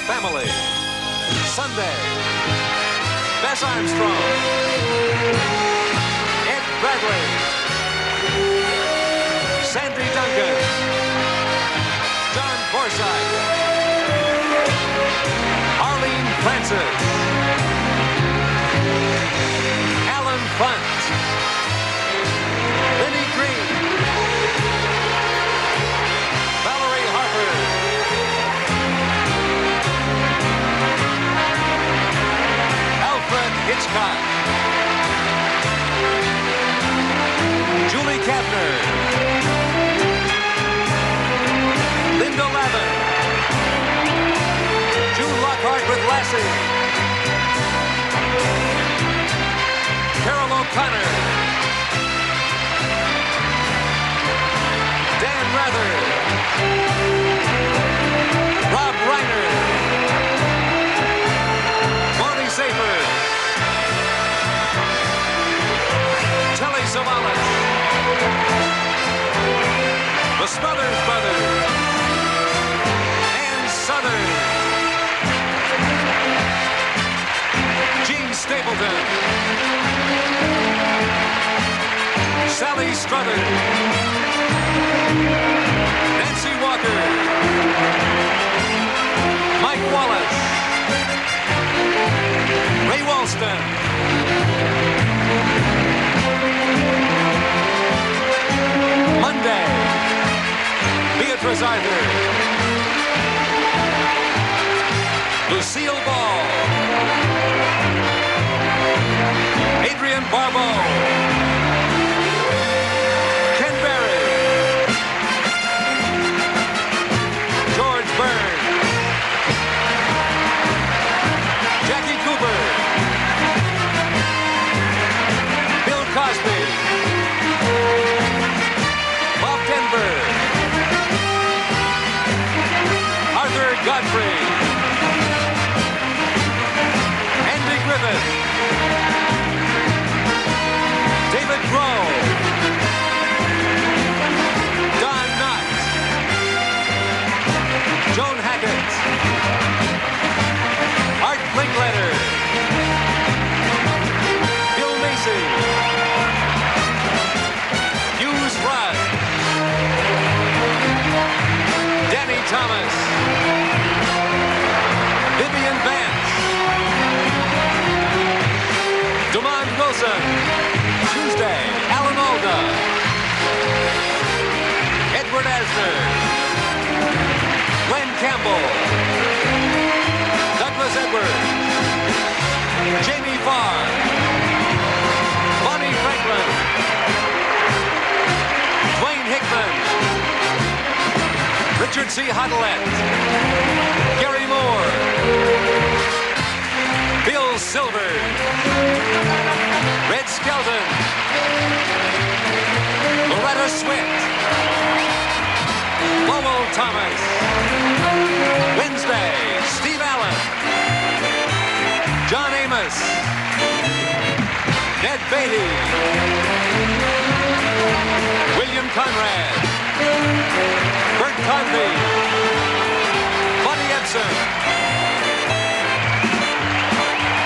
Family. Sunday. Bess Armstrong. Ed Bradley. Sandy Duncan. John Forsythe. Arlene Francis. Alan Funt. Lenny Green. Valerie Harper. Alfred Hitchcock. Julie Kavner. Linda Lavin. June Lockhart with Lassie. Carol O'Connor. Dan Rather. Rob Reiner. Marty Safer. Telly Savalas. The Smothers Brothers. Ann Southern. Gene Stapleton. Sally Struthers. Nancy Walker. Mike Wallace. Ray Walston. Monday. Beatrice Arthur. Lucille Ball. Adrian Barbeau. Ken Berry. George Byrne. Jackie Cooper. Bill Cosby. Bob Denver. Arthur Godfrey. Andy Griffith. David Grohl. Don Knotts. Joan Hackett. Art Linkletter. Bill Macy. Hughes Rudd. Danny Thomas. Vivian Vance. Demond Wilson. Tuesday, Alan Alda. Edward Asner. Glenn Campbell. Douglas Edwards. Jamie Farr. Bonnie Franklin. Dwayne Hickman. Richard C. Hoddlett. Gary Moore. Bill Silver. Red Skelton. Loretta Swit. Lowell Thomas. Wednesday, Steve Allen. John Amos. Ned Beatty. William Conrad. Bert Convey. Buddy Ebsen.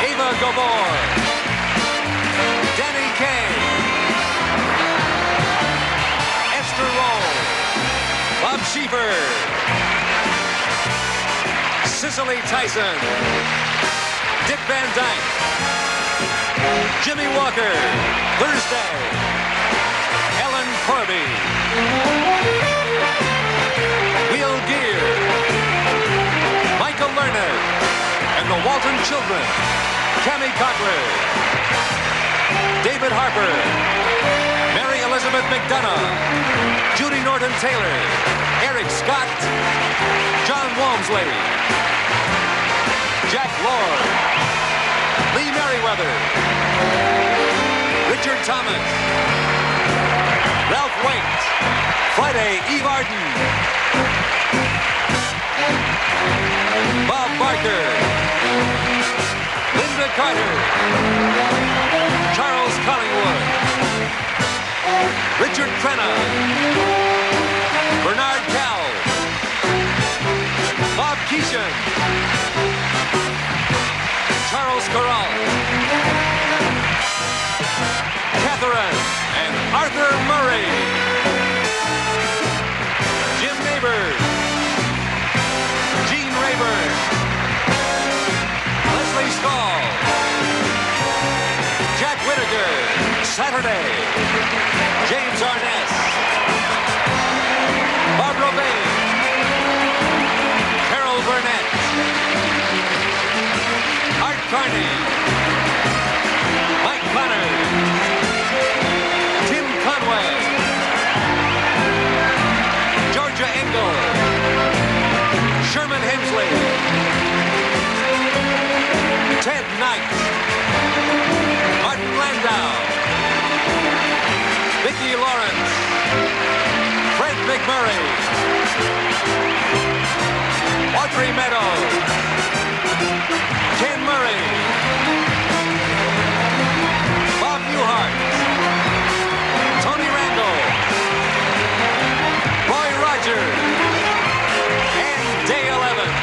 Ava Gabor. Danny Kaye. Esther Roll. Bob Schiefer. Cicely Tyson. Dick Van Dyke. Jimmy Walker. Thursday. Ellen Corby. Will Gear. Michael Lerner. And the Walton Children. Cammie Cotler. David Harper. Mary Elizabeth McDonough. Judy Norton Taylor. Eric Scott. John Walmsley. Jack Lord. Lee Merriweather. Richard Thomas. Ralph Waite. Friday, Eve Arden. Bob Barker. Linda Carter. Charles Collingwood. Richard Crenna. Bernard Cowell. Bob Keeshan. Charles Corral, Catherine and Arthur Murray, Jim Neighbors, Gene Rayburn, Leslie Stahl, Jack Whittaker, Saturday, James Arness, Barbara Bain, Carol Burnett, Art Carney, Mike Leonard, Tim Conway, Georgia Engel, Sherman Hemsley, Ted Knight, Martin Landau, Vicki Lawrence, Fred McMurray, Audrey Meadows, Ken Murray, Bob Newhart, Tony Randall, Roy Rogers, and Dale Evans.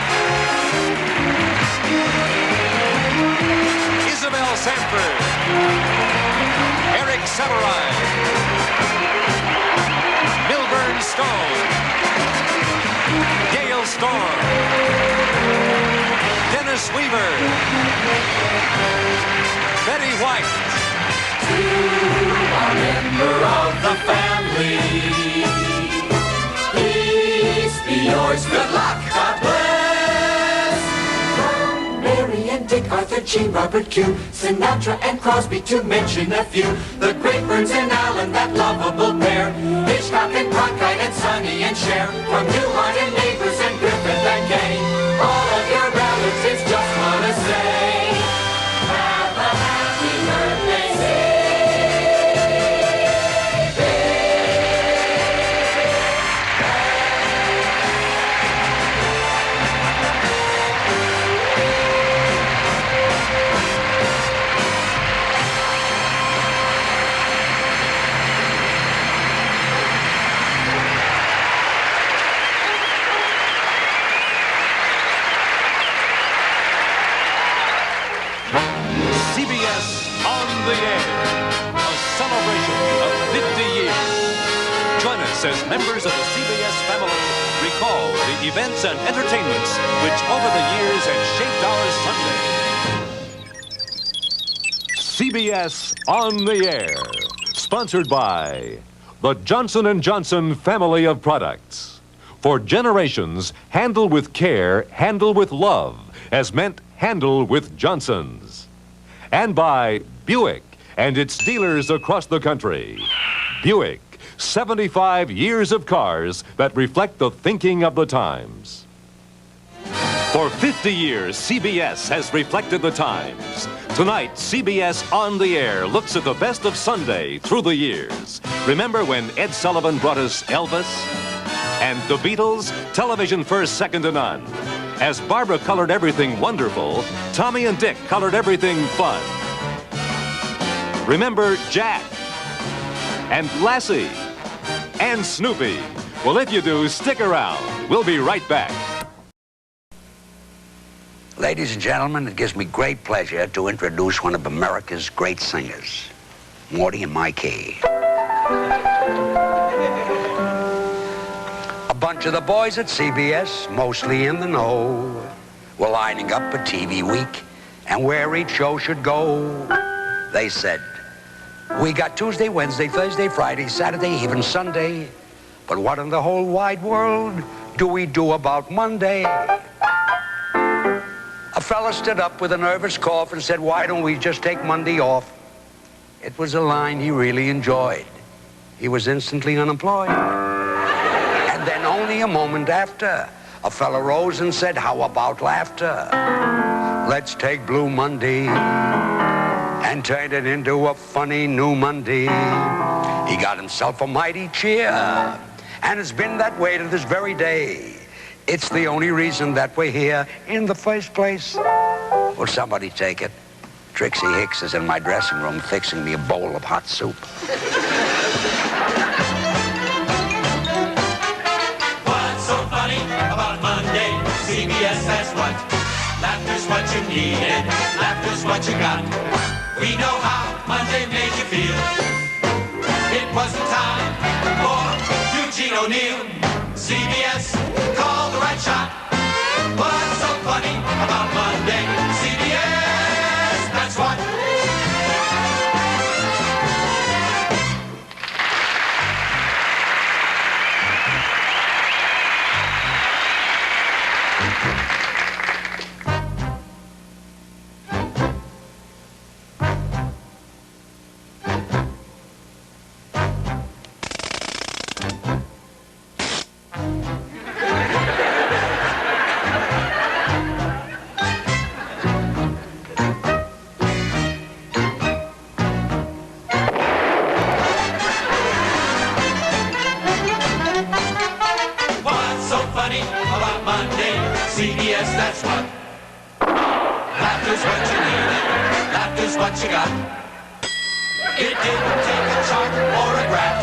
Isabel Sanford, Eric Samurai, Milburn Stone, Gail Storm, Dennis Weaver, Betty White. To a member of the family, peace be yours, good luck, God bless. From Mary and Dick, Arthur G, Robert Q, Sinatra and Crosby, to mention a few. The great Burns and Allen, that lovable pair, Hitchcock and Cronkite and Sonny and Cher. From Newhart and Neighbors and Griffith and Gay, all of your relatives just wanna say, have a happy birthday. CBS on the air, a celebration of 50 years. Join us as members of the CBS family recall the events and entertainments which over the years have shaped our Sunday. CBS on the air, sponsored by the Johnson & Johnson family of products. For generations, handle with care, handle with love has meant handle with Johnson's. And by Buick and its dealers across the country. Buick, 75 years of cars that reflect the thinking of the times. For 50 years, CBS has reflected the times. Tonight, CBS On the Air looks at the best of Sunday through the years. Remember when Ed Sullivan brought us Elvis? And the Beatles, television first, second to none. As Barbara colored everything wonderful, Tommy and Dick colored everything fun. Remember Jack and Lassie and Snoopy. Well, if you do, stick around. We'll be right back. Ladies and gentlemen, it gives me great pleasure to introduce one of America's great singers, Morty and my key. A bunch of the boys at CBS, mostly in the know, were lining up a TV week and where each show should go. They said, we got Tuesday, Wednesday, Thursday, Friday, Saturday, even Sunday. But what in the whole wide world do we do about Monday? A fella stood up with a nervous cough and said, why don't we just take Monday off? It was a line he really enjoyed. He was instantly unemployed. And then only a moment after, a fella rose and said, how about laughter? Let's take Blue Monday and turn it into a funny new Monday. He got himself a mighty cheer, and it's been that way to this very day. It's the only reason that we're here in the first place. Will somebody take it? Trixie Hicks is in my dressing room fixing me a bowl of hot soup. What's so funny about Monday? CBS has what? Laughter's what you needed. Laughter got. We know how Monday made you feel. It wasn't time for Eugene O'Neill. CBS called the right shot. What's so funny about Monday? CBS, that's what. CBS, that's what. Laughter's what you need. Laughter's what you got. It didn't take a chart or a graph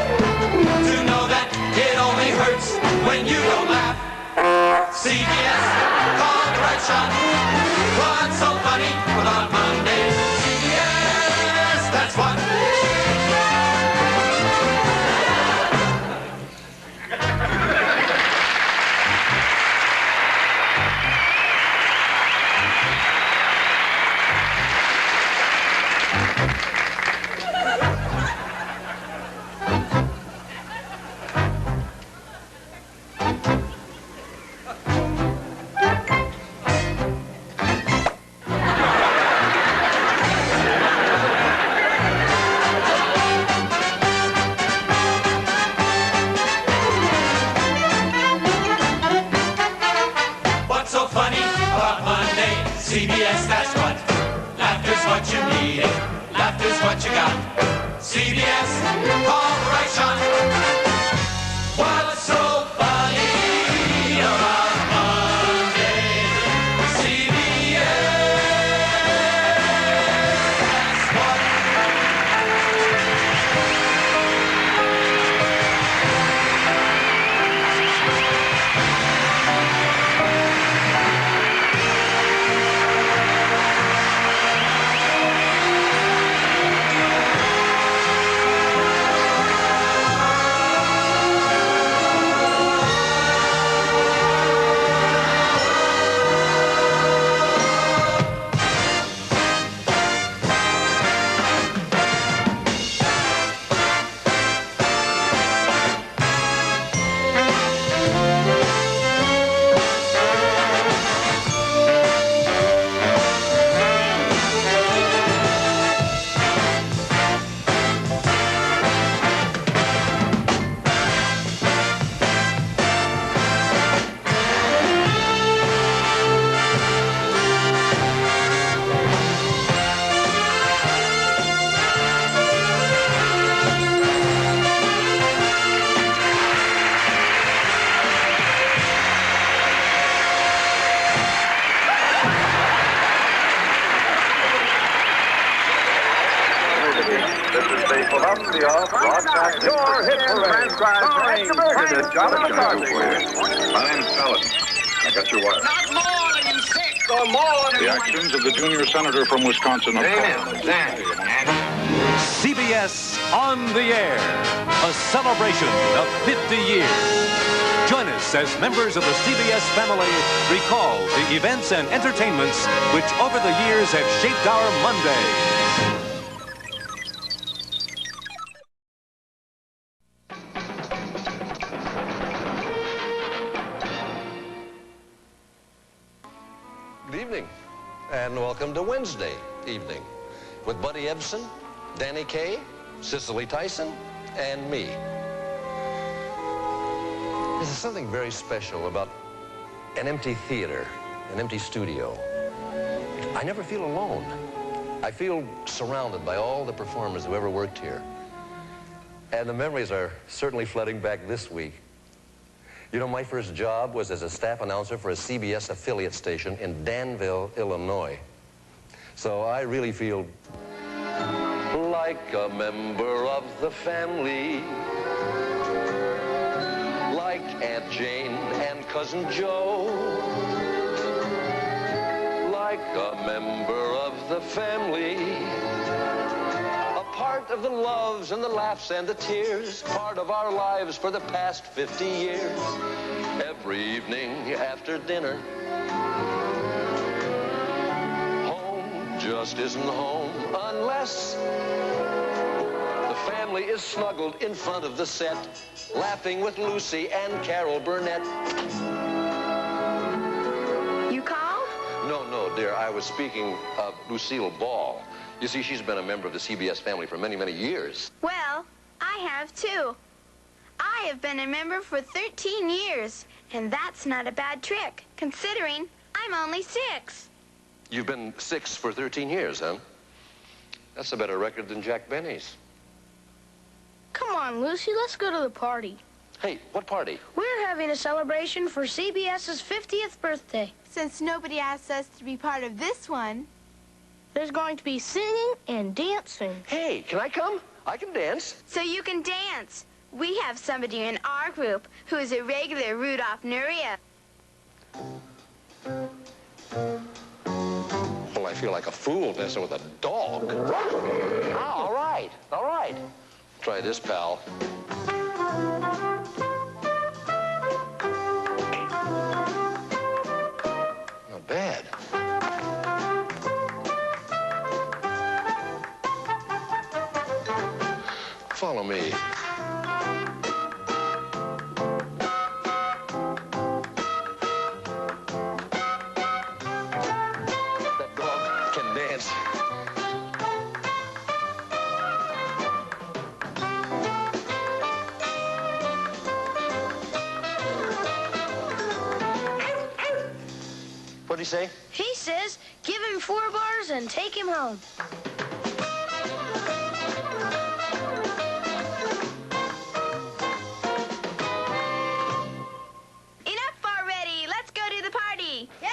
to know that it only hurts when you don't laugh. CBS, call the right shot. What's so funny about Monday? CBS, that's what. CBS, that's what. Laughter's what you need. Laughter's what you got. CBS, call the right shot. What's so funny about Monday? CBS, that's what. Philadelphia Broadcasting. Your hit parade. Starring Johnny McCarthy. My name's Paladin. I got your wire. Not more than you six or more than The actions of the junior senator from Wisconsin. CBS on the air, a celebration of 50 years. Join us as members of the CBS family recall the events and entertainments which over the years have shaped our Mondays. Good evening, and welcome to Wednesday evening with Buddy Ebsen, Danny Kaye, Cicely Tyson, and me. There's something very special about an empty theater, an empty studio. I never feel alone. I feel surrounded by all the performers who ever worked here. And the memories are certainly flooding back this week. You know, my first job was as a staff announcer for a CBS affiliate station in Danville, Illinois. So I really feel like a member of the family, like Aunt Jane and Cousin Joe, like a member of the family. A part of the loves and the laughs and the tears. Part of our lives for the past 50 years. Every evening after dinner. Home just isn't home unless the family is snuggled in front of the set, laughing with Lucy and Carol Burnett. You called? No, dear. I was speaking of Lucille Ball. You see, she's been a member of the CBS family for many, many years. Well, I have too. I have been a member for 13 years, and that's not a bad trick, considering I'm only 6. You've been 6 for 13 years, huh? That's a better record than Jack Benny's. Come on, Lucy, let's go to the party. Hey, what party? We're having a celebration for CBS's 50th birthday. Since nobody asked us to be part of this one. There's going to be singing and dancing. Hey, can I come? I can dance. So you can dance. We have somebody in our group who is a regular Rudolph Nuria. Well, I feel like a fool dancing with a dog. Ah, all right. Try this, pal. Not bad. Follow me. That dog can dance. What'd he say? He says, give him 4 bars and take him home. Enough already. Let's go to the party. Yay!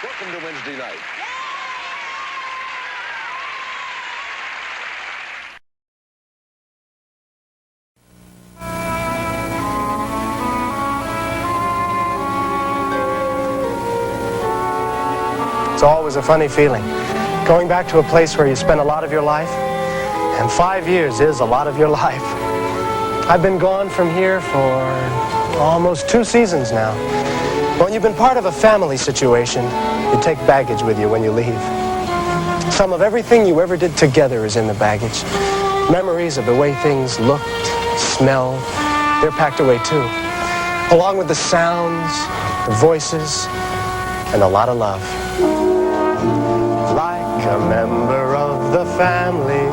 Welcome to Wednesday night. It's always a funny feeling. Going back to a place where you spend a lot of your life, and 5 years is a lot of your life. I've been gone from here for almost 2 seasons now. When you've been part of a family situation, you take baggage with you when you leave. Some of everything you ever did together is in the baggage. Memories of the way things looked, smelled, they're packed away too. Along with the sounds, the voices, and a lot of love. Like a member of the family,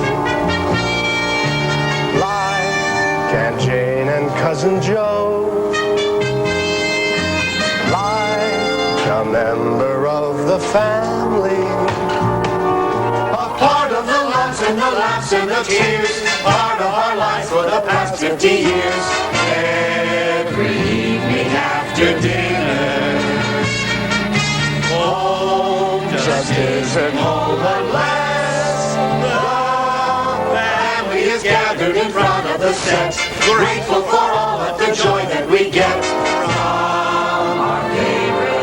like Aunt Jane and Cousin Joe, like a member of the family, A part of the loves and the laughs and the tears, part of our lives for the past 50 years. Every evening after dinner, home just isn't home unless the family is gathered in front of the set, grateful for all of the joy that we get from our favorite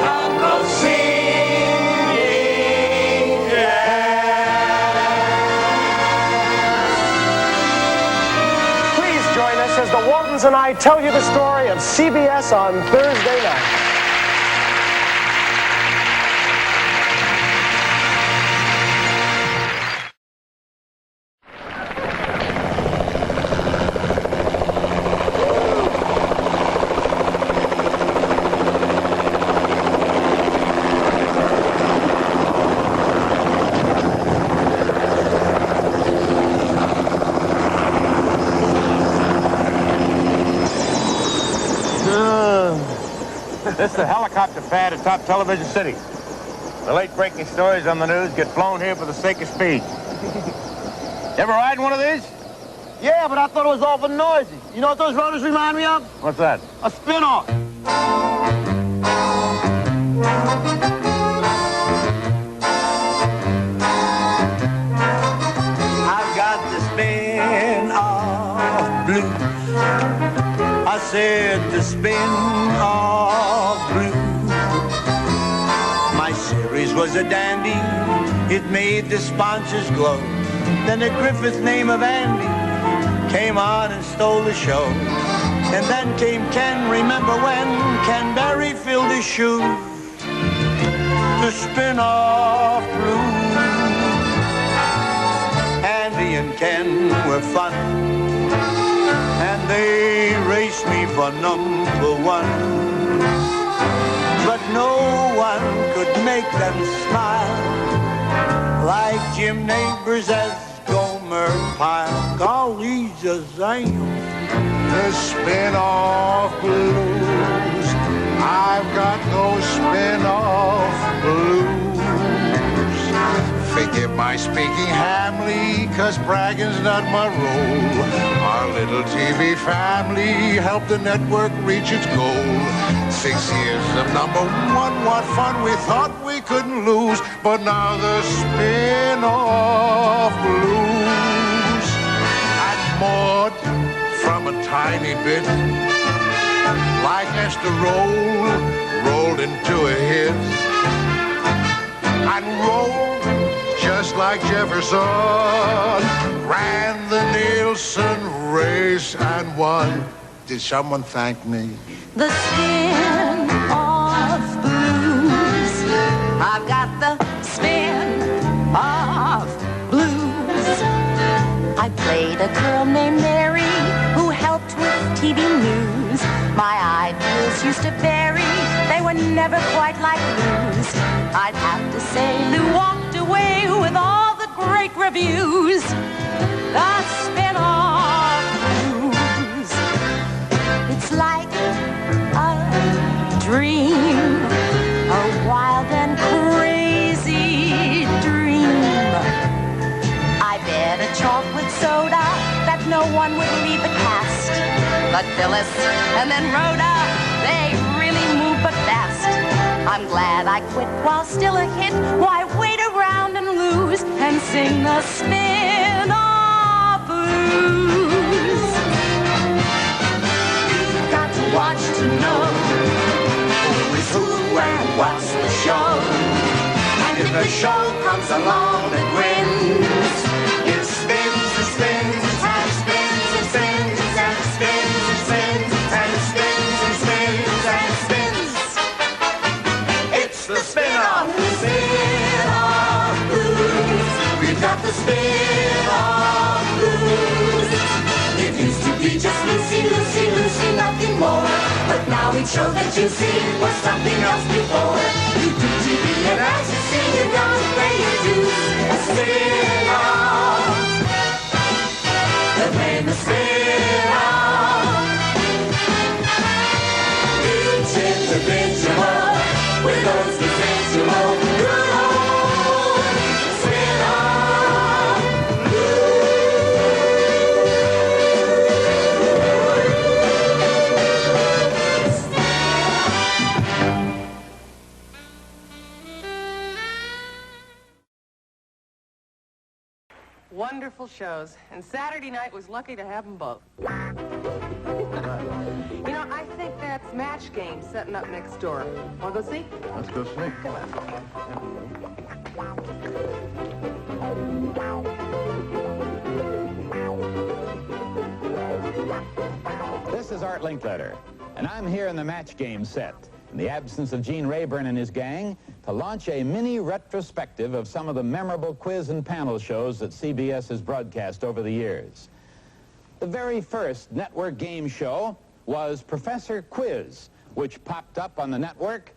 Waltons and I tell you the story of CBS on Thursday night. This is the helicopter pad at Top Television City. The late-breaking stories on the news get flown here for the sake of speed. You ever ride one of these? Yeah, but I thought it was awful noisy. You know what those rotors remind me of? What's that? A spin-off. I've got the spin-off blues. I said the spin-off blues. My series was a dandy. It made the sponsors glow. Then the Griffith name of Andy came on and stole the show. And then came Ken, remember when Ken Berry filled his shoes. The spin-off blues. Andy and Ken were fun, and they raced me for number one. But no one could make them smile like Jim Neighbors as Gomer Pyle. Golly, Zazam. The spin-off blues. I've got those spin-off blues. Forgive my speaking hamly, 'cause bragging's not my role. Our little TV family helped the network reach its goal. 6 years of #1, what fun we thought we couldn't lose. But now the spin-off blues. And Maud, from a tiny bit, like Esther rolled into a hit. And rolled just like Jefferson, ran the Nielsen race and won. Did someone thank me? The spin-off blues. I've got the spin-off blues. I played a girl named Mary who helped with TV news. My ideals used to vary. They were never quite like Lou's. I'd have to say Lou walked away with all the great reviews. The spin-off blues. It's like a dream, a wild and crazy dream. I bet a chocolate soda that no one would leave the cast. But Phyllis and then Rhoda, they really move but fast. I'm glad I quit while still a hit. Why wait around and lose and sing the spin-off blues? You've got to watch to know who is who and what's the show. And if the show comes along that wins, it spins and spins and spins and spins and spins and spins and spins and spins and spins. It's the spin-off blues. We've got the spin-off blues. It used to be just Lucy, Lucy, Lucy, nothing more. But now it shows that Juicy was something else before. You do TV and as you see, you gotta pay your dues. A spin-off. They're playing the spin-off. Each individual with those residual good old spin-off Wonderful shows, and Saturday night was lucky to have them both. You know, I think that's Match Game setting up next door. Want to go see? Let's go see. Come on. is Art Linkletter, and I'm here in the Match Game set, in the absence of Gene Rayburn and his gang, to launch a mini retrospective of some of the memorable quiz and panel shows that CBS has broadcast over the years. The very first network game show was Professor Quiz, which popped up on the network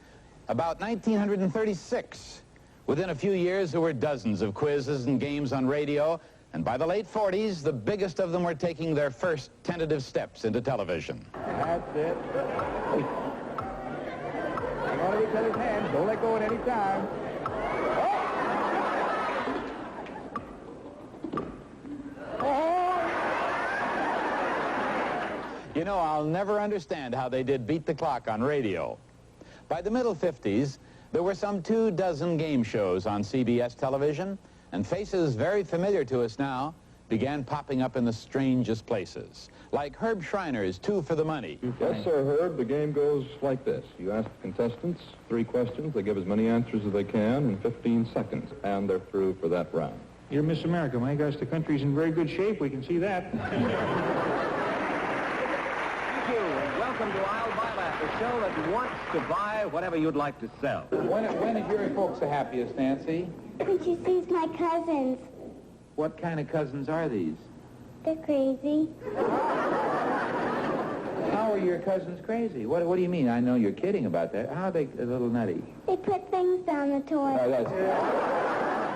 about 1936. Within a few years, there were dozens of quizzes and games on radio, and by the late 40s, the biggest of them were taking their first tentative steps into television. That's it. Hang on to each other's hands. Don't let go at any time. You know, I'll never understand how they did Beat the Clock on radio. By the middle 50s, there were some 24 game shows on CBS television, and faces very familiar to us now began popping up in the strangest places, like Herb Schreiner's 2 for the Money. Yes, sir, Herb. The game goes like this. You ask the contestants 3 questions. They give as many answers as they can in 15 seconds, and they're through for that round. You're Miss America, my gosh. The country's in very good shape. We can see that. Thank you, and welcome to I'll Buy That, the show that wants to buy whatever you'd like to sell. When are your folks the happiest, Nancy? When she sees my cousins. What kind of cousins are these? They're crazy. How are your cousins crazy? What do you mean? I know you're kidding about that. How are they a little nutty? They put things down the toilet. Oh, that's...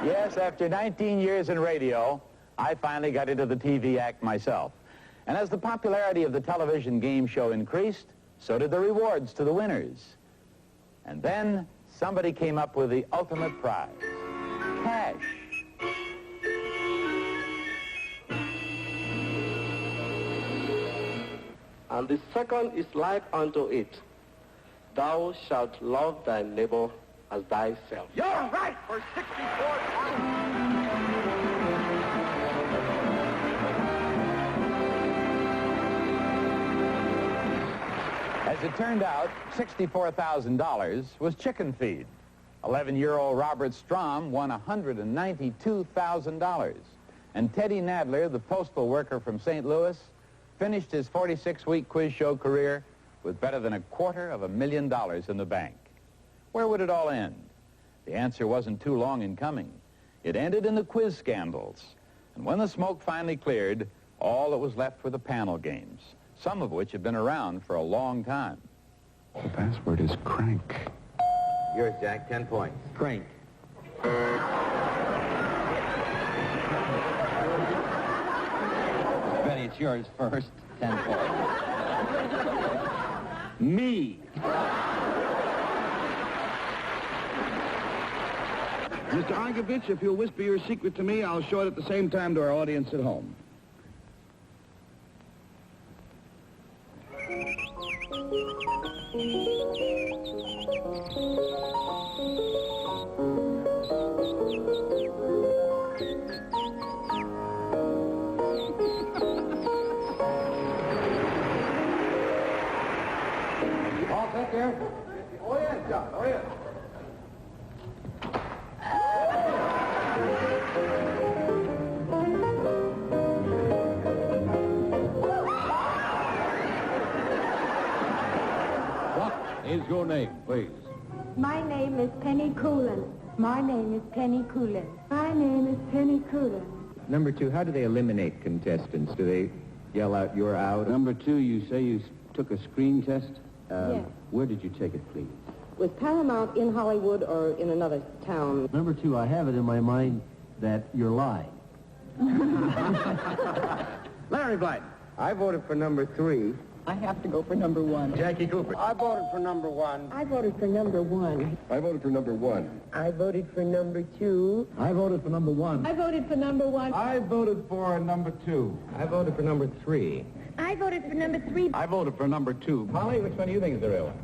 Yes, after 19 years in radio, I finally got into the TV act myself. And as the popularity of the television game show increased, so did the rewards to the winners. And then somebody came up with the ultimate prize, cash. And the second is like unto it, thou shalt love thy neighbor as thyself. You're right for 64,000. As it turned out, $64,000 was chicken feed. 11-year-old Robert Strom won $192,000. And Teddy Nadler, the postal worker from St. Louis, finished his 46-week quiz show career with better than $250,000 in the bank. Where would it all end? The answer wasn't too long in coming. It ended in the quiz scandals. And when the smoke finally cleared, all that was left were the panel games, some of which had been around for a long time. The password is crank. Yours, Jack, 10 points. Crank. Betty, it's yours first, 10 points. Me. Mr. Argovich, if you'll whisper your secret to me, I'll show it at the same time to our audience at home. All set there? Oh, yeah, John. Oh, yeah. What is your name, please? My name is Penny Coolin. My name is Penny Coolin. My name is Penny Coolin. Number 2, how do they eliminate contestants? Do they yell out, you're out? Number 2, you say you took a screen test? Yes. Where did you take it, please? Was Paramount in Hollywood or in another town? Number 2, I have it in my mind that you're lying. Larry Blythe. I voted for number 3. I have to go for number 1. Jackie Cooper. I voted for number 1. I voted for number 1. I voted for number 1. I voted for number 2. I voted for number 1. I voted for number 1. I voted for number 2. I voted for number 3. I voted for number 3. I voted for number 2. Molly, which one do you think is the real one?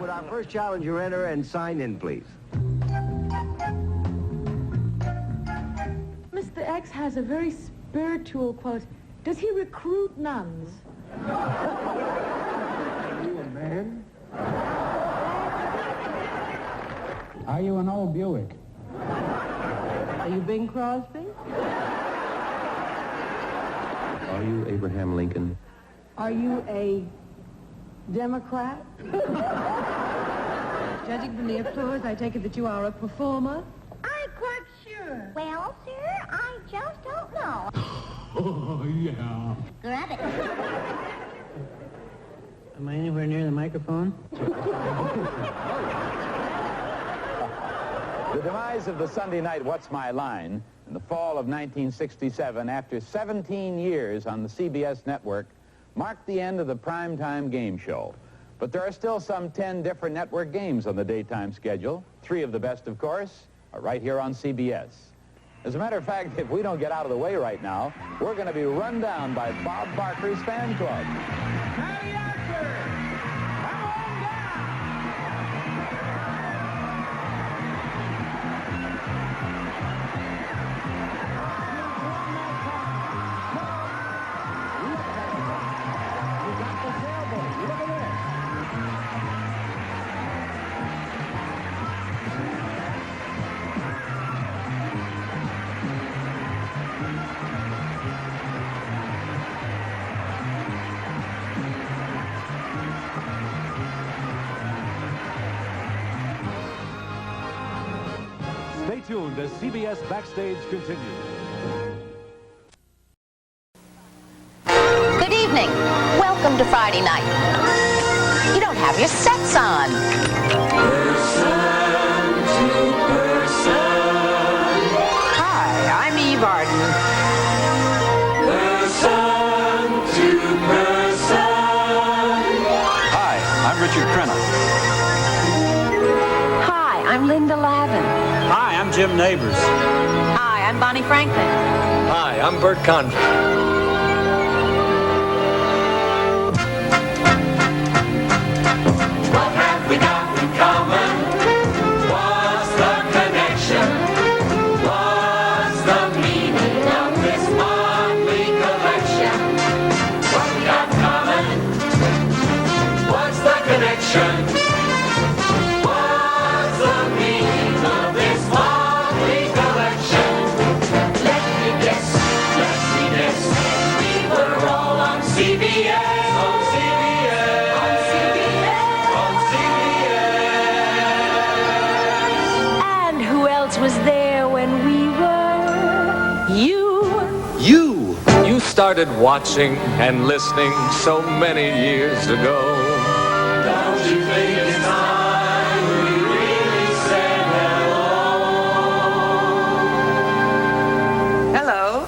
Would our first challenger enter and sign in, please? Mr. X has a very spiritual quote. Does he recruit nuns? Are you a man? Are you an old Buick? Are you Bing Crosby? Are you Abraham Lincoln? Are you a Democrat? Judging from the applause, I take it that you are a performer. I'm quite sure. Well, sir, I just don't know. Oh, yeah. Grab it. Am I anywhere near the microphone? The demise of the Sunday night What's My Line in the fall of 1967, after 17 years on the CBS network, marked the end of the primetime game show. But there are still some 10 different network games on the daytime schedule. 3 of the best, of course, are right here on CBS. As a matter of fact, if we don't get out of the way right now, we're going to be run down by Bob Barker's fan club. Stay tuned as CBS Backstage continues. Good evening. Welcome to Friday night. You don't have your sets on. Hi, I'm Eve Arden. Hi, I'm Richard Crenna. Hi, I'm Linda Lavin. Hi, I'm Jim Neighbors. Hi, I'm Bonnie Franklin. Hi, I'm Bert Convy. What have we got in common? What's the connection? What's the meaning of this motley collection? What we got in common? What's the connection? What's the meaning of this motley collection? Let me guess, we were all on CBS, on CBS, on CBS. And who else was there when we were? You. You started watching and listening so many years ago. Don't you think it's time we really said hello?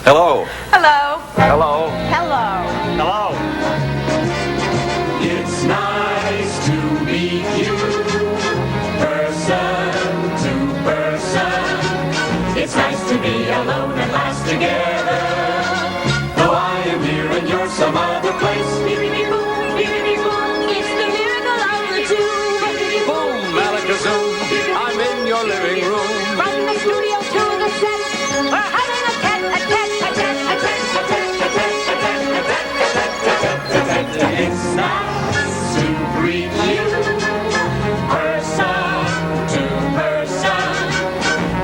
Hello. Hello. Hello. Hello. Hello. Hello. It's nice to meet you, person to person. It's nice to be alone at last together. Though I am here and you're some other place. It's the miracle of the two. Boom, Alakazoo. I'm in your living room. From the studio to the set, we're having a tet. It's nice to greet you, person to person.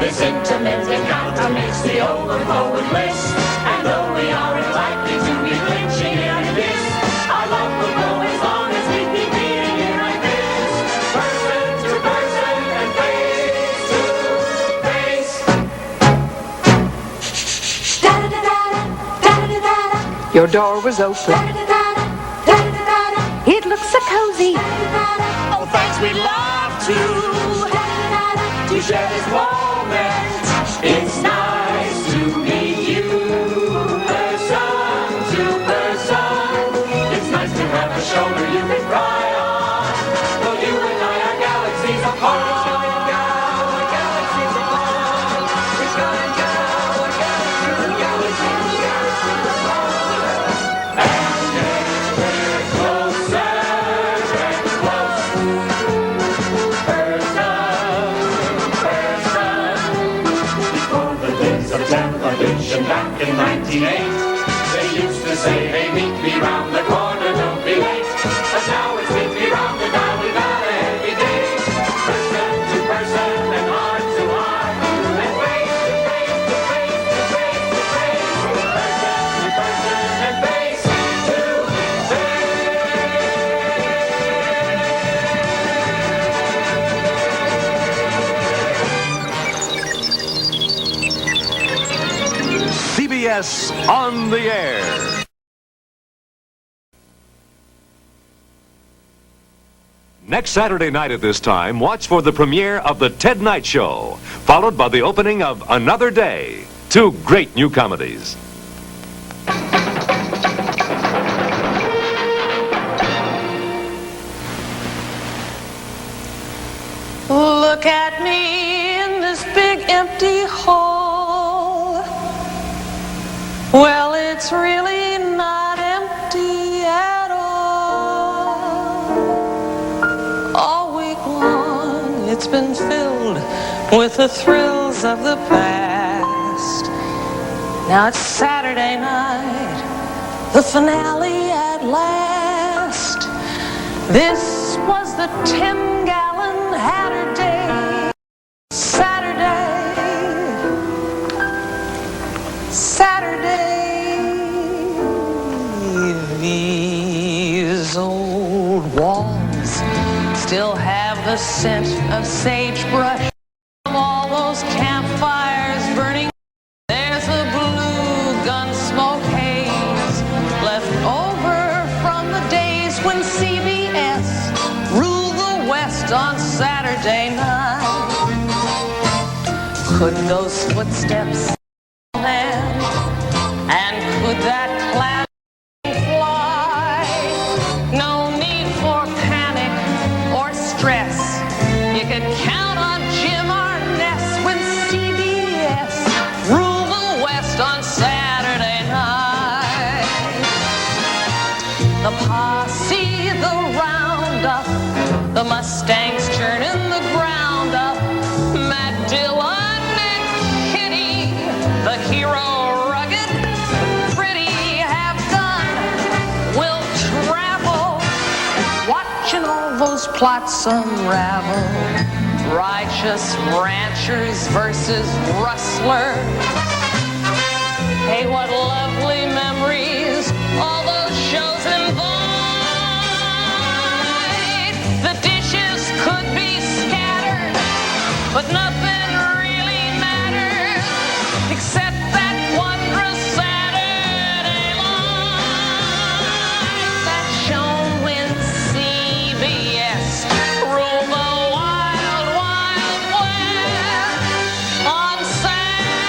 This intimate encounter makes the overflowing bliss. And though we aren't likely to be clinching here in this, our love will go as long as we keep being here like this. Person to person and face to face. Your door was open. It looks so cozy. Oh, thanks, we love to share this moment. It's nice to meet you, person to person. It's nice to have a shoulder you can cry on. Though you and I are galaxies apart. Galaxies apart. We're gonna go galaxies apart. And yet we're closer and closer. Before the days of television back in 1908, they used to say, hey, meet me round the corner, don't be late. But now it's meet me round the dial, we got every day. Person to person and heart to heart, and face to face to face to face to face. Person and face to CBS on the air. Next Saturday night at this time, watch for the premiere of The Ted Knight Show, followed by the opening of Another Day. Two great new comedies. Look at me in this big empty hall. Well, it's really not empty at all. All week long, it's been filled with the thrills of the past. Now it's Saturday night, the finale at last. This was the 10-gallon Hatter Day. Saturday. These old walls still have the scent of sagebrush from all those campfires burning. There's a blue gun smoke haze left over from the days when CBS ruled the West on Saturday night. Could those footsteps land? And could that cloud fly? No need for panic or stress. You could count on Jim Arness when CBS ruled the West on Saturday night. The posse, the roundup, the Mustangs churning the ground up. Matt Dillon and Kitty, the hero rugged, pretty, have done, will travel, watching all those plots unravel. Righteous ranchers versus rustlers. Hey, what lovely memories all those shows invite. The dishes could be scattered, but nothing really matters except that wondrous Saturday light that shone when CBS ruled the wild, wild West on Saturday night.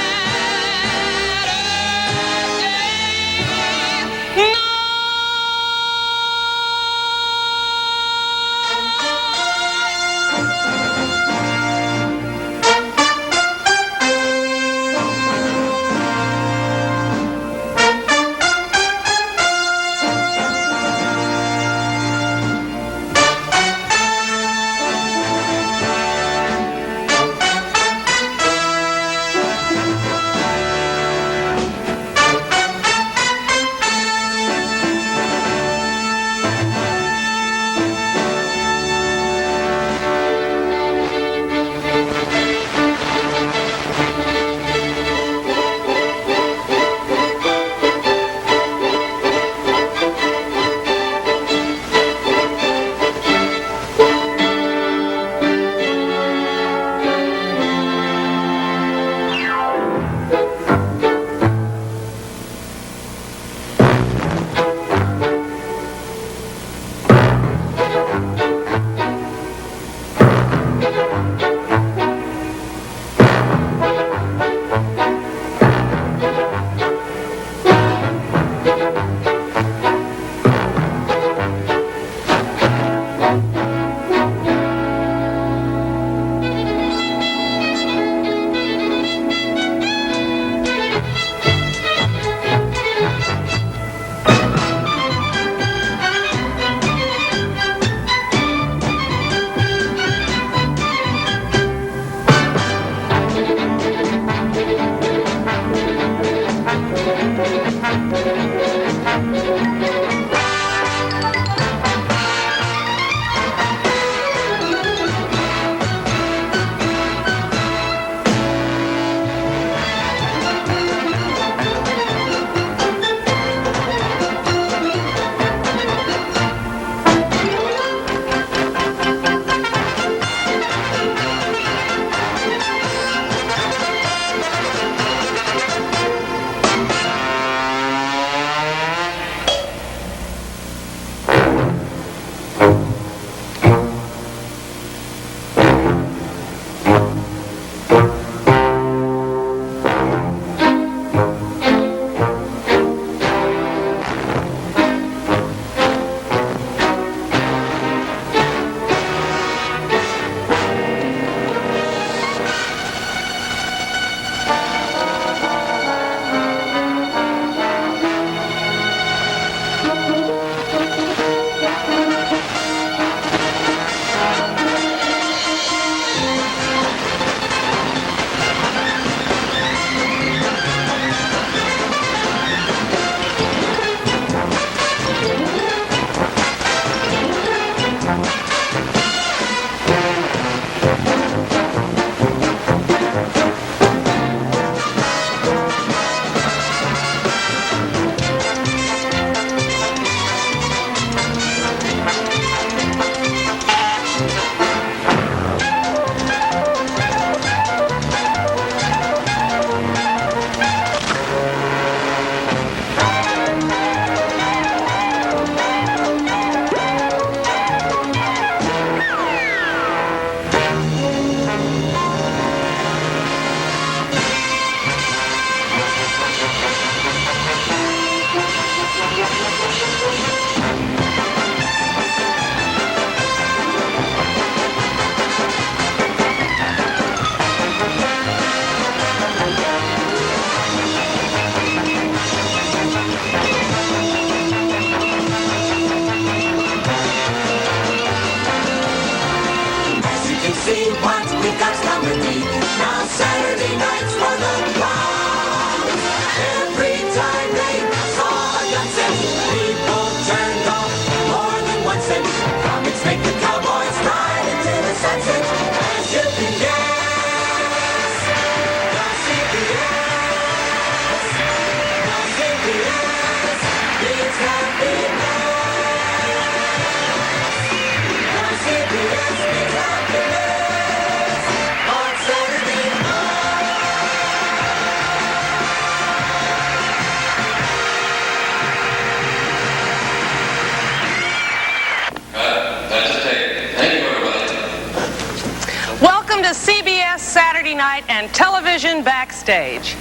to CBS Saturday Night and Television Backstage.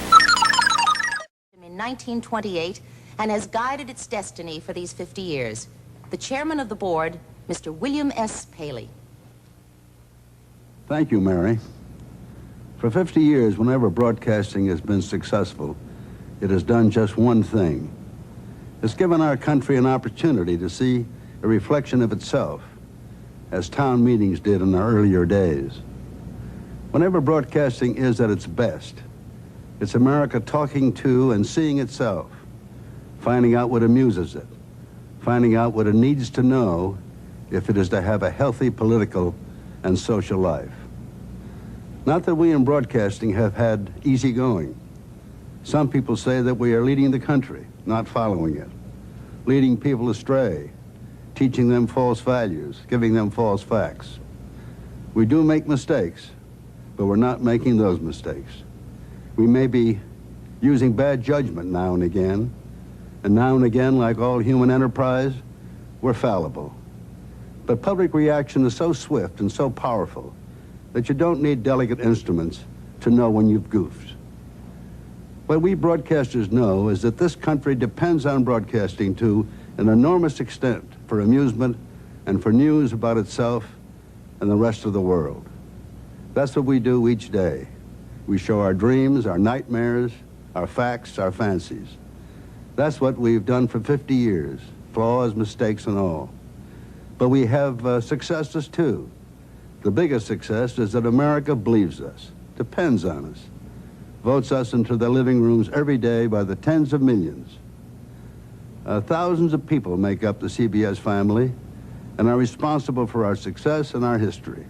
In 1928 and has guided its destiny for these 50 years. The chairman of the board, Mr. William S. Paley. Thank you, Mary. For 50 years, whenever broadcasting has been successful, it has done just one thing. It's given our country an opportunity to see a reflection of itself, as town meetings did in our earlier days. Whenever broadcasting is at its best, it's America talking to and seeing itself, finding out what amuses it, finding out what it needs to know if it is to have a healthy political and social life. Not that we in broadcasting have had easy going. Some people say that we are leading the country, not following it, leading people astray, teaching them false values, giving them false facts. We do make mistakes, but we're not making those mistakes. We may be using bad judgment now and again, like all human enterprise, we're fallible. But public reaction is so swift and so powerful that you don't need delicate instruments to know when you've goofed. What we broadcasters know is that this country depends on broadcasting to an enormous extent for amusement and for news about itself and the rest of the world. That's what we do each day. We show our dreams, our nightmares, our facts, our fancies. That's what we've done for 50 years, flaws, mistakes, and all. But we have successes, too. The biggest success is that America believes us, depends on us, votes us into their living rooms every day by the tens of millions. Thousands of people make up the CBS family and are responsible for our success and our history.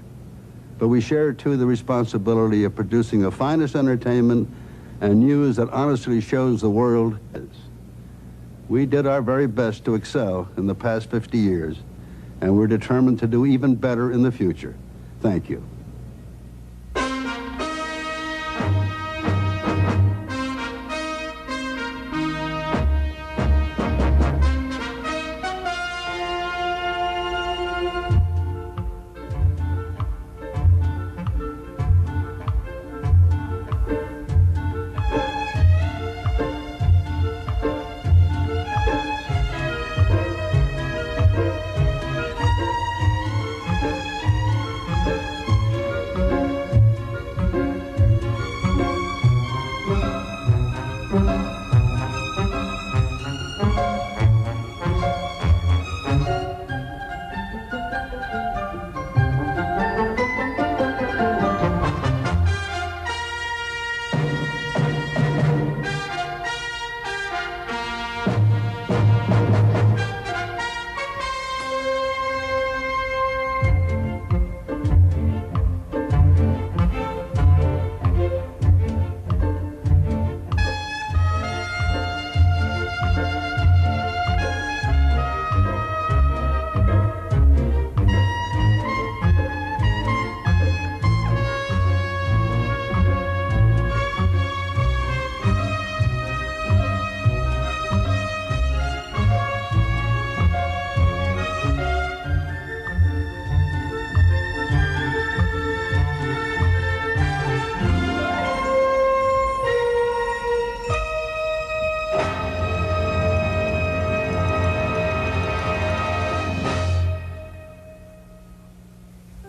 But we share, too, the responsibility of producing the finest entertainment and news that honestly shows the world. We did our very best to excel in the past 50 years, and we're determined to do even better in the future. Thank you.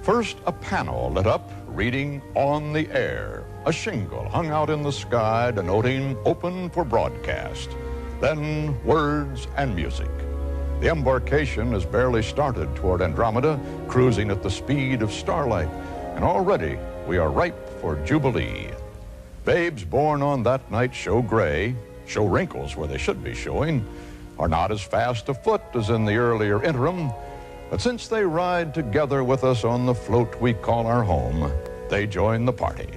First, a panel lit up reading "On the Air," a shingle hung out in the sky denoting "Open for Broadcast." Then words and music. The embarkation has barely started toward Andromeda, cruising at the speed of starlight, and already we are ripe for Jubilee. Babes born on that night show gray, show wrinkles where they should be showing, are not as fast afoot as in the earlier interim, but since they ride together with us on the float we call our home, they join the party.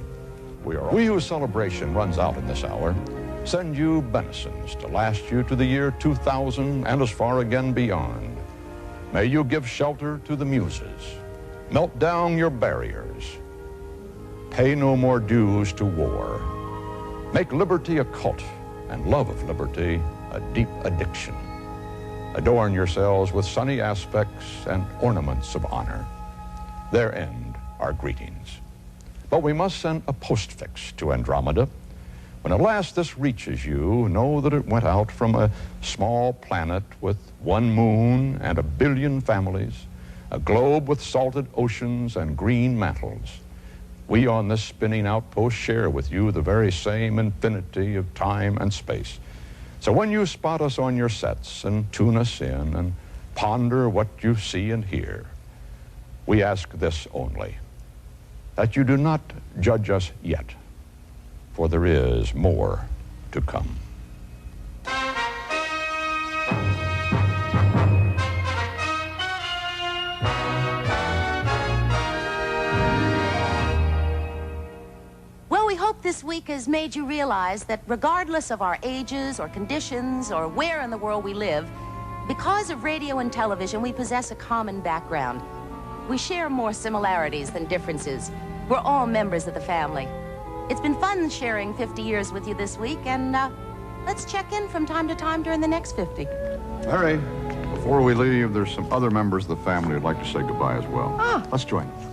We whose celebration runs out in this hour send you benisons to last you to the year 2000 and as far again beyond. May you give shelter to the muses, melt down your barriers, pay no more dues to war, make liberty a cult and love of liberty a deep addiction. Adorn yourselves with sunny aspects and ornaments of honor. Their end our greetings. But we must send a postfix to Andromeda. When at last this reaches you, know that it went out from a small planet with one moon and 1 billion families, a globe with salted oceans and green mantles. We on this spinning outpost share with you the very same infinity of time and space. So when you spot us on your sets and tune us in and ponder what you see and hear, we ask this only, that you do not judge us yet, for there is more to come. Well, we hope this week has made you realize that regardless of our ages or conditions or where in the world we live, because of radio and television, we possess a common background. We share more similarities than differences. We're all members of the family. It's been fun sharing 50 years with you this week, and let's check in from time to time during the next 50. Larry, before we leave, there's some other members of the family who'd like to say goodbye as well. Ah. Let's join them.